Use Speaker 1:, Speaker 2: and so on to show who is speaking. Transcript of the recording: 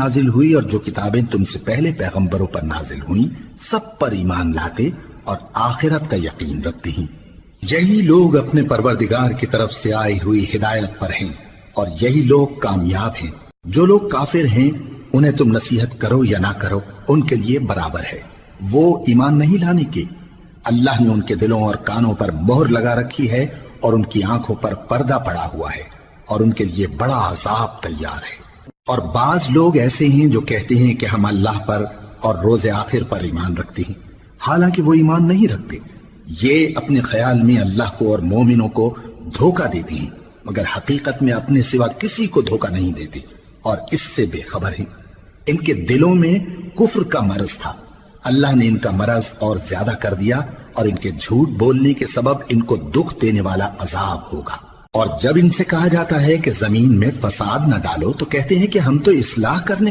Speaker 1: نازل ہوئی اور جو کتابیں تم سے پہلے پیغمبروں پر نازل ہوئیں سب پر ایمان لاتے اور آخرت کا یقین رکھتے ہیں۔ یہی لوگ اپنے پروردگار کی طرف سے آئی ہوئی ہدایت پر ہیں اور یہی لوگ کامیاب ہیں۔ جو لوگ کافر ہیں انہیں تم نصیحت کرو یا نہ کرو ان کے لیے برابر ہے، وہ ایمان نہیں لانے کے۔ اللہ نے ان کے دلوں اور کانوں پر مہر لگا رکھی ہے اور ان کی آنکھوں پر پردہ پڑا ہوا ہے اور ان کے لیے بڑا عذاب تیار ہے۔ اور بعض لوگ ایسے ہیں جو کہتے ہیں کہ ہم اللہ پر اور روز آخر پر ایمان رکھتے ہیں، حالانکہ وہ ایمان نہیں رکھتے۔ یہ اپنے خیال میں اللہ کو اور مومنوں کو دھوکہ دیتے ہیں، مگر حقیقت میں اپنے سوا کسی کو دھوکہ نہیں دیتے اور اس سے بے خبر ہیں۔ ان کے دلوں میں کفر کا مرض تھا، اللہ نے ان کا مرض اور زیادہ کر دیا اور ان کے جھوٹ بولنے کے سبب ان کو دکھ دینے والا عذاب ہوگا۔ اور جب ان سے کہا جاتا ہے کہ زمین میں فساد نہ ڈالو تو کہتے ہیں کہ ہم تو اصلاح کرنے